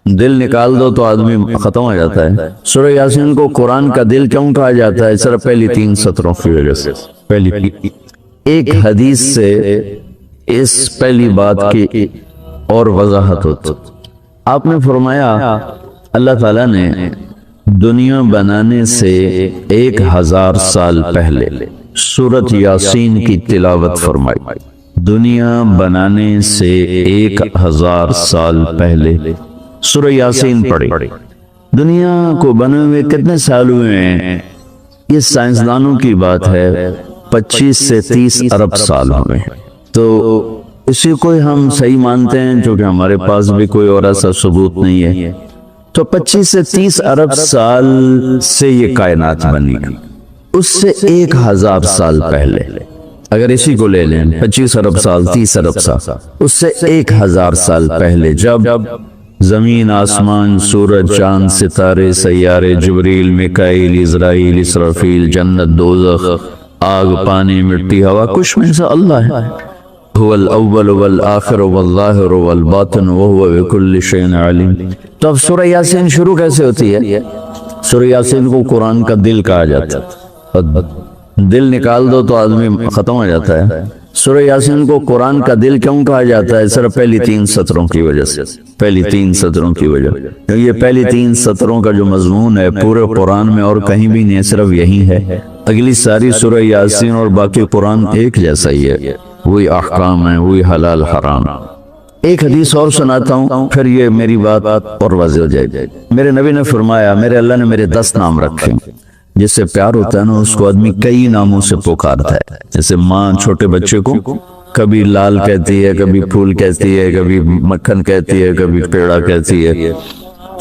دل نکال دو تو آدمی ختم ہو جاتا ہے۔ سورہ یاسین کو قرآن کا دل کیوں کہا جاتا ہے؟ صرف پہلی 3 سطروں کی وجہ سے۔ پہلی ایک حدیث سے اس پہلی بات کی اور وضاحت ہوتی۔ آپ نے فرمایا اللہ تعالیٰ نے دنیا بنانے سے 1000 سال پہلے سورۃ یاسین کی تلاوت فرمائی۔ دنیا بنانے سے 1000 سال پہلے سورہ یاسین پڑھی۔ دنیا کو بنے ہوئے کتنے سال ہوئے ہیں؟ یہ سائنسدانوں کی بات ہے، 25 سے 30 ارب سال ہوئے ہیں۔ تو اسی کو ہم صحیح مانتے ہیں، چونکہ ہمارے پاس بھی کوئی اور ایسا ثبوت نہیں ہے۔ تو 25 سے 30 ارب سال سے یہ کائنات بنی، اس سے 1000 سال پہلے اگر اسی کو لے لیں، 25 ارب سال 30 ارب سال، اس سے 1000 سال پہلے جب زمین، آسمان، سورج، چاند، ستارے، سیارے، جبریل، میکائیل، اسرائیل، اسرافیل، جنت، دوزخ، آگ، پانی، مٹی، ہوا، کچھ میں سے اللہ ہے۔ هو الاول والآخر والظاہر والباطن وهو بكل شيء علیم۔ تو اب سورہ یاسین شروع کیسے ہوتی ہے؟ سورہ یاسین کو قرآن کا دل کہا جاتا ہے۔ دل نکال دو تو آدمی ختم ہو جاتا ہے۔ سورہ یاسین کو قرآن کا دل کیوں کہا جاتا ہے؟ صرف پہلی 3 سطروں کی وجہ سے۔ پہلی 3 سطروں کی وجہ، یہ پہلی 3 سطروں کا جو مضمون ہے پورے قرآن میں اور کہیں بھی نہیں، صرف یہی ہے۔ اگلی ساری سورہ یاسین اور باقی قرآن ایک جیسا ہی ہے، وہی احکام ہیں، وہی حلال حرام۔ ایک حدیث اور سناتا ہوں، پھر یہ میری بات اور واضح ہو جائے گی۔ میرے نبی نے فرمایا، میرے اللہ نے میرے 10 نام رکھے۔ جس سے پیار ہوتا ہے نا، اس کو آدمی کئی ناموں سے پکارتا ہے۔ جیسے ماں چھوٹے بچے کو کبھی لال کہتی ہے، کبھی پھول کہتی ہے، کبھی مکھن کہتی ہے، کبھی پیڑا کہتی ہے۔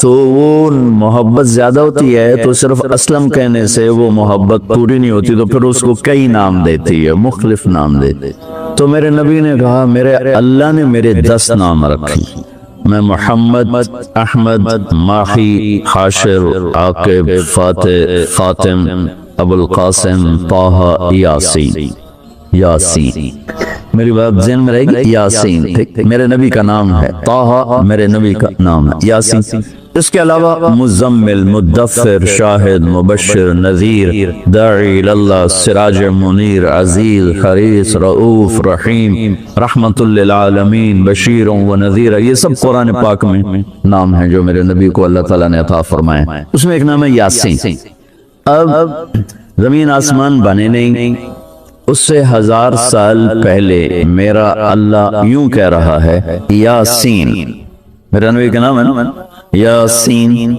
تو وہ محبت زیادہ ہوتی ہے، تو صرف اسلم کہنے سے وہ محبت پوری نہیں ہوتی، تو پھر اس کو کئی نام دیتی ہے، مختلف نام دیتی۔ تو میرے نبی نے کہا، میرے اللہ نے میرے 10 نام رکھے، میں محمد، احمد، ماہی، حاشر، عاقب، فاتح، خاتم، ابو القاسم، طہ، یاسین۔ یاسین میری بات ذہن میں رہے گی، یاسین ٹھیک میرے نبی کا نام ہے، طہ میرے نبی کا نام ہے، یاسین۔ اس کے علاوہ مزمل، مدثر، شاہد، مبشر، نذیر، داعی اللہ، سراج منیر، عزیز، حریص، رؤوف، رحیم، رحمت للعالمین، بشیر و نذیر، یہ سب قرآن پاک میں نام ہیں جو میرے نبی کو اللہ تعالیٰ نے عطا فرمائے۔ اس میں ایک نام ہے یاسین۔ اب زمین آسمان بنے نہیں، اس سے 1000 سال پہلے میرا اللہ یوں کہہ رہا ہے، یاسین، میرا نبی کا نام ہے نا، یاسین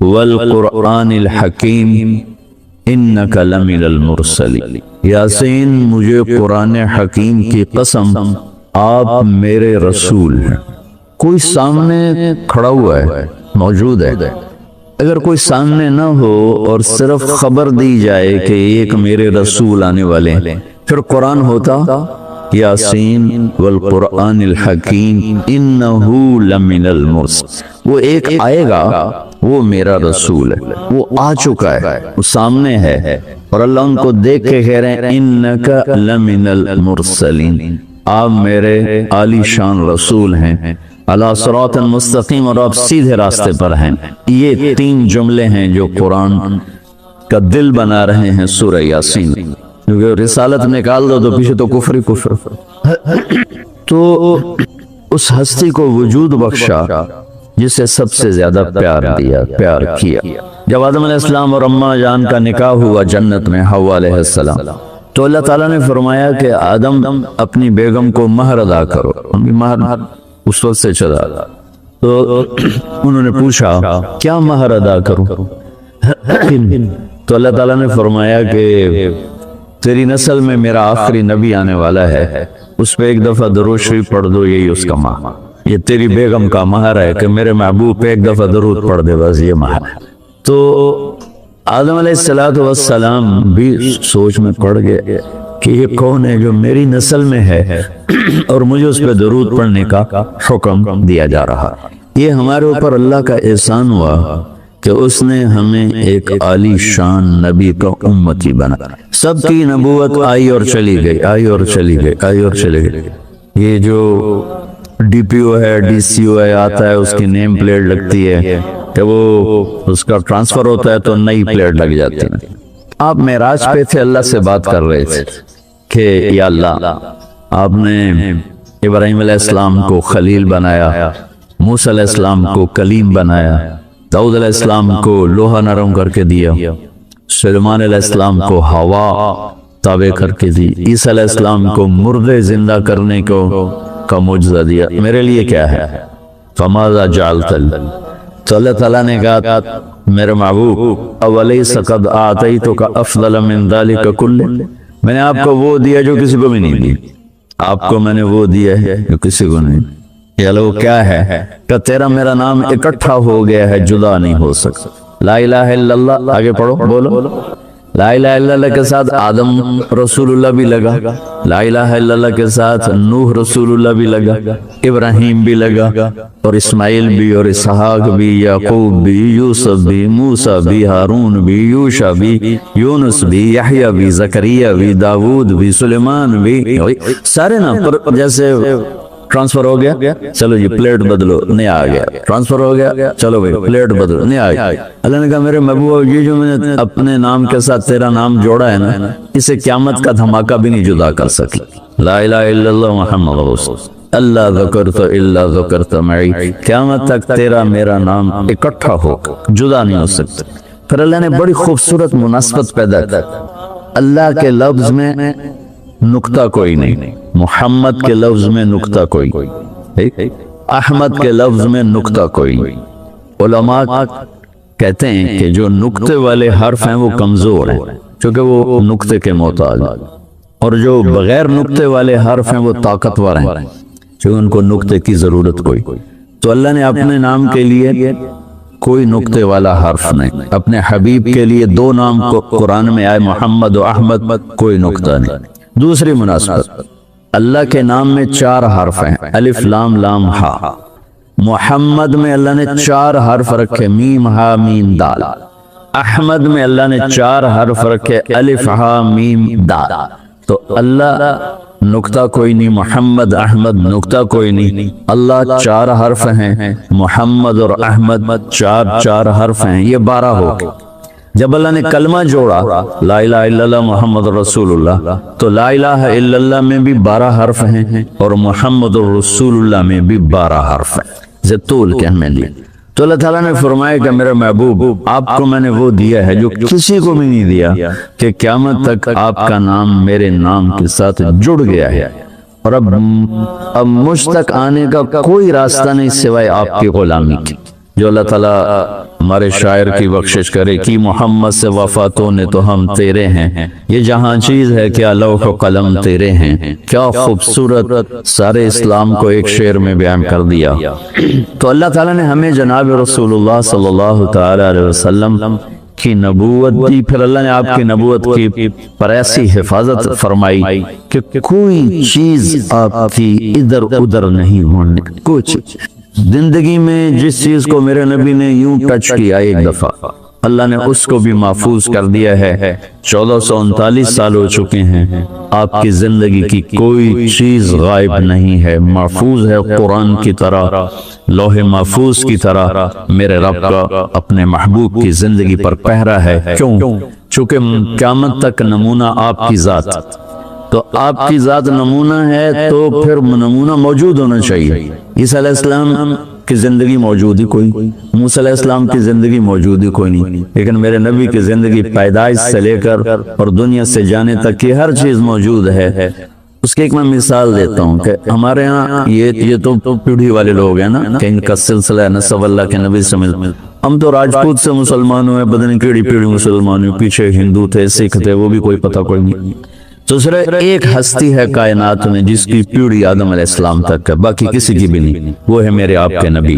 والقرآن الحکیم انک لمن المرسلین۔ یاسین، مجھے قرآن حکیم کی قسم، آپ میرے رسول ہیں۔ کوئی سامنے کھڑا ہوا ہے، موجود ہے۔ اگر کوئی سامنے نہ ہو اور صرف خبر دی جائے کہ ایک میرے رسول آنے والے ہیں، پھر قرآن ہوتا یاسین والقرآن الحکیم انہو لمن المرسلین۔ وہ ایک آئے گا، وہ میرا رسول ہے، وہ آ چکا ہے، وہ سامنے ہے، اور اللہ ان کو دیکھ کے کہہ رہے ہیں انک لمن المرسلین، آپ میرے عالی شان رسول ہیں، علی صراط مستقیم، اور آپ سیدھے راستے پر ہیں۔ یہ 3 جملے ہیں جو قرآن کا دل بنا رہے ہیں سورہ یاسین۔ کیونکہ رسالت نکال دو تو پیچھے تو کفر ہی کفر۔ تو اس ہستی کو وجود بخشا جسے سب سے زیادہ پیار کیا۔ جب آدم علیہ السلام اور اماں جان کا نکاح ہوا جنت میں، حوا علیہ السلام، تو اللہ تعالیٰ نے فرمایا کہ آدم اپنی بیگم کو مہر ادا کرو۔ مہر اس وقت سے چلا، تو انہوں نے پوچھا کیا مہر ادا کروں؟ تو اللہ تعالیٰ نے فرمایا کہ تیری نسل میں میرا آخری نبی آنے والا ہے، اس پہ ایک دفعہ درود شریف پڑھ دو، یہی اس کا مہر۔ یہ تیری بیگم کا مہر ہے کہ میرے محبوب پہ ایک دفعہ درود پڑھ دے، بس یہ مہر۔ تو آدم علیہ السلام بھی سوچ میں پڑ گئے کہ یہ کون ہے جو میری نسل میں ہے اور مجھے اس پہ درود پڑھنے کا حکم دیا جا رہا۔ یہ ہمارے اوپر اللہ کا احسان ہوا کہ اس نے ہمیں ایک عالی شان نبی کا امتی بنا۔ سب کی نبوت آئی اور چلی گئی، آئی اور چلی گئی، آئی اور چلی گئی۔ یہ جو ڈی پی او ہے ڈی سی او ہے آتا ہے اس کی نیم پلیٹ لگتی ہے کہ وہ اس کا ٹرانسفر ہوتا ہے تو نئی پلیٹ لگ جاتی ہے. آپ معراج پہ تھے اللہ سے بات کر رہے تھے کہ یا اللہ آپ نے ابراہیم علیہ السلام کو خلیل بنایا, موسیٰ علیہ السلام کو کلیم بنایا, داؤد علیہ السلام کو لوہا نرم کر کے دیا, سلیمان علیہ السلام کو ہوا تابع کر کے دی, عیسیٰ علیہ السلام کو مردے زندہ کرنے کا معجزہ دیا, میرے لیے کیا ہے؟ فماذا جعلت لي؟ تو اللہ تعالیٰ نے کہا میرے محبوب اولیس قد اعطیتک افضل من ذلک کلہ, میں نے آپ کو وہ دیا جو کسی کو بھی نہیں دی, آپ کو میں نے وہ دیا ہے جو کسی کو نہیں. یہ لو کیا ہے کہ تیرا میرا نام اکٹھا ہو گیا ہے, جدا نہیں ہو سکتا. لا الہ الا اللہ, آگے پڑھو بولو. لا الہ الا اللہ کے ساتھ آدم رسول اللہ بھی لگا, لا الہ الا اللہ کے ساتھ نوح رسول اللہ بھی لگا, ابراہیم بھی لگا, اور اسماعیل بھی, اور اسحاق بھی, یعقوب بھی, یوسف بھی, موسیٰ بھی, ہارون بھی, یوشع بھی, یونس بھی, یحییٰ بھی, زکریا بھی, داود بھی, سلیمان بھی, سارے نا. پر جیسے ٹرانسفر ہو گیا, چلو جی پلیٹ بدلو, نیا آ گیا. ٹرانسفر ہو گیا, چلو بھائی پلیٹ بدلو, نیا آ گیا. اللہ نے کہا میرے محبوب یہ جو میں نے اپنے نام کے ساتھ تیرا نام جوڑا ہے نا, اسے قیامت کا دھماکہ بھی نہیں جدا کر سکے. لا الہ الا اللہ محمد رسول اللہ ذکرت الا ذکرت معی, قیامت تک تیرا میرا نام اکٹھا ہو جدا نہیں ہو سکتا. پھر اللہ نے بڑی خوبصورت مناسبت پیدا کی. اللہ کے لفظ میں نقطہ کوئی نہیں, محمد کے لفظ میں نقطہ کوئی, احمد کے لفظ میں نقطہ کوئی. علماء کہتے ہیں کہ جو نقطے والے حرف ہیں وہ کمزور ہیں کیونکہ وہ نقطے کے محتاج, اور جو بغیر نقطے والے حرف ہیں وہ طاقتور ہیں کیونکہ ان کو نقطے کی ضرورت کوئی. تو اللہ نے اپنے نام کے لیے کوئی نقطے والا حرف نہیں, اپنے حبیب کے لیے دو نام کو قرآن میں آئے محمد و احمد, کوئی نقطہ نہیں. دوسری مناسبت, اللہ کے نام میں 4 حرف ہیں, الف لام لام ہا. محمد میں اللہ نے 4 حرف رکھے, میم ہا میم دال. احمد میں اللہ نے 4 حرف رکھے, الف ہا میم دال. تو اللہ نقطہ کوئی نہیں, محمد احمد نقطہ کوئی نہیں, اللہ 4 حرف ہیں, محمد اور احمد 4 حرف ہیں, یہ 12 ہو گئے. جب اللہ نے کلمہ جوڑا لا الہ الا اللہ محمد رسول اللہ, تو لا الہ الا اللہ میں بھی 12 حرف ہیں اور محمد رسول اللہ میں بھی 12 حرف ہیں. زطول کے ہمیں لیے. تو اللہ تعالیٰ نے فرمایا کہ میرے محبوب آپ کو میں نے وہ دیا ہے جو کسی کو بھی نہیں دیا, کہ قیامت تک آپ کا نام میرے نام کے ساتھ جڑ گیا ہے, اور اب مجھ تک آنے کا کوئی راستہ نہیں سوائے آپ کی غلامی کی. جو اللہ تعالیٰ ہمارے شاعر کی بخشش کرے کہ محمد سے وفاتوں نے تو ہم تیرے ہیں, یہ جہاں چیز ہے کیا لوح و قلم تیرے ہیں. کیا خوبصورت سارے اسلام کو ایک شعر میں بیان کر دیا. تو اللہ تعالیٰ نے ہمیں جناب رسول اللہ صلی اللہ تعالی علیہ وسلم کی نبوت دی, پھر اللہ نے آپ کی نبوت کی پر ایسی حفاظت فرمائی کہ کوئی چیز آپ کی ادھر ادھر نہیں ہونے. کچھ زندگی میں جس چیز کو میرے نبی نے یوں ٹچ کیا ایک دفعہ, اللہ نے اس کو بھی محفوظ کر دیا ہے. 1439 سال ہو چکے ہیں, آپ کی زندگی کی کوئی چیز غائب نہیں ہے, محفوظ ہے قرآن کی طرح, لوح محفوظ کی طرح. میرے رب کا اپنے محبوب کی زندگی پر پہرا ہے. کیوں؟ چونکہ قیامت تک نمونہ آپ کی ذات, تو آپ کی ذات نمونہ ہے تو پھر نمونہ موجود ہونا چاہیے. عیسیٰ علیہ السلام کی زندگی موجود ہی کوئی, موسیٰ علیہ السلام کی زندگی موجود ہی کوئی نہیں, لیکن میرے نبی کی زندگی پیدائش سے لے کر اور دنیا سے جانے تک کی ہر چیز موجود ہے. اس کی ایک میں مثال دیتا ہوں کہ ہمارے ہاں یہ تو پیڑھی والے لوگ ہیں نا, کہ ان کا سلسلہ نسب اللہ کے نبی سے مل. ہم تو راجپوت سے مسلمان ہوئے, بدن کیڑی پیڑھی مسلمان ہوئے, پیچھے ہندو تھے, سکھ تھے, وہ بھی کوئی پتہ کوئی نہیں. تو صرف ایک ہستی ہے کائنات میں جس کی پیڑھی آدم علیہ السلام تک ہے, باقی کسی کی بھی نہیں. وہ ہے میرے آپ کے نبی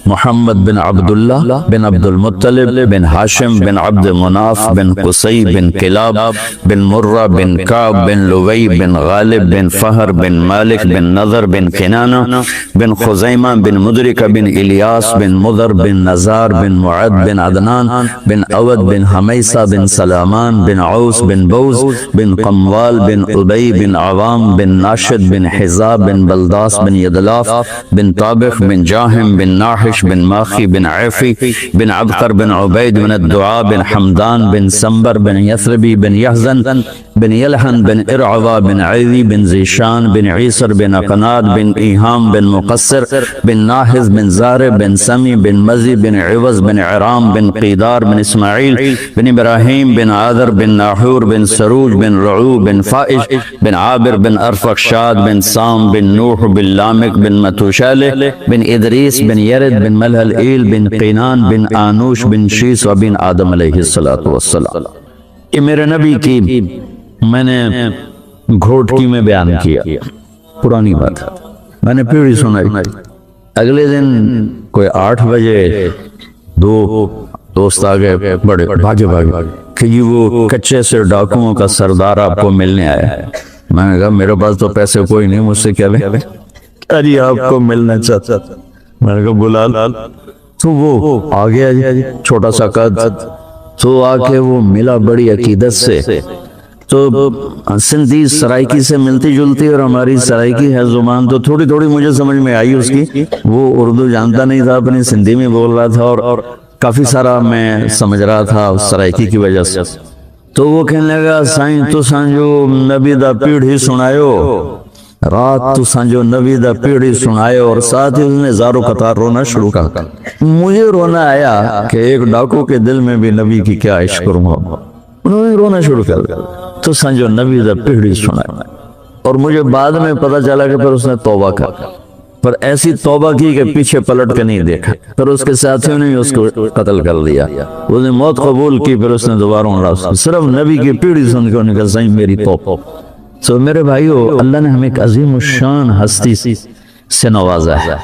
محمد بن عبداللہ بن عبد المطلب بن ہاشم بن عبد مناف بن قصی بن کلاب بن مرہ بن کعب بن لوی بن غالب بن فہر بن مالک بن نظر بن کنانہ بن خزیمہ بن مدرکہ بن الیاس بن مضر بن نزار بن معد بن عدنان بن عود بن حمیسہ بن سلامان بن عوس بن بوز بن قموال غفال بن ابی بن عوام بن ناشد بن حزاب بن بلداس بن یدلاف بن طابخ بن جاہم بن ناحش بن ماخی بن عیفی بن عبقر بن عبید بن الدعاء بن حمدان بن سمبر بن یثربی بن یحزن بن یلحن بن ارعوا بن عیدی بن زیشان بن عیسر بن اقناد بن ایہام بن مقصر بن ناحز بن زارب بن سمی بن مزی بن عوض بن عرام بن قیدار بن اسماعیل بن ابراہیم بن عادر بن ناحور بن سروج بن رعو بن فائش بن عابر بن ارفقشاد بن سام بن نوح بن لامک بن متوشالہ بن ادریس بن یرد بن ملہل ایل بن قینان بن آنوش بن شیس و بن آدم علیہ السلام۔ یہ میرے نبی کی میں نے گھوٹکی میں بیان کیا، پرانی بات ہے، میں نے پیڑھی سنائی۔ اگلے دن کوئی 8 بجے 2 دوست آگئے، بڑے بھاگے کہ یہ وہ کچے سے ڈاکوؤں کا سردار آپ کو ملنے آیا ہے۔ میں نے کہا میرے پاس تو پیسے کوئی نہیں، مجھ سے کیا لے؟ ارے آپ کو ملنا چاہتا، میں نے کہا بلا۔ تو وہ آ گیا جی، چھوٹا سا قد، تو آ کے وہ ملا بڑی عقیدت سے۔ تو سندھی سرائکی سے ملتی جلتی اور ہماری سرائکی ہے زبان، تو تھوڑی تھوڑی مجھے سمجھ میں آئی اس کی۔ وہ اردو جانتا نہیں تھا، اپنی سندھی میں بول رہا تھا اور کافی سارا میں سمجھ رہا تھا سرائکی کی وجہ سے۔ تو وہ کہنے لگا سائیں تو سانجو نبی دا پیڑھی سنائیو، رات تو سانجو نبی دا پیڑھی سنائیو، اور ساتھ ہی اس نے زارو قطار رونا شروع کر۔ مجھے رونا آیا کہ ایک ڈاکو کے دل میں بھی نبی کی کیا عشق اور محبت۔ انہوں نے رونا شروع کر دیا، تو سانجو نبی دا پیڑھی سنائیو۔ اور مجھے بعد میں پتا چلا کہ پھر اس نے توبہ کر، پر ایسی توبہ کی کہ پیچھے پلٹ کے نہیں دیکھا، پھر اس کے ساتھیوں نے اس کو قتل کر دیا۔ اس نے موت قبول کی، پھر اس نے دوبارہ عمرہ، صرف نبی کی پیڑھی سن کے انہوں نے کہا سائیں میری توبہ۔ تو میرے بھائیو، اللہ نے ہمیں ایک عظیم الشان ہستی سے نوازا ہے۔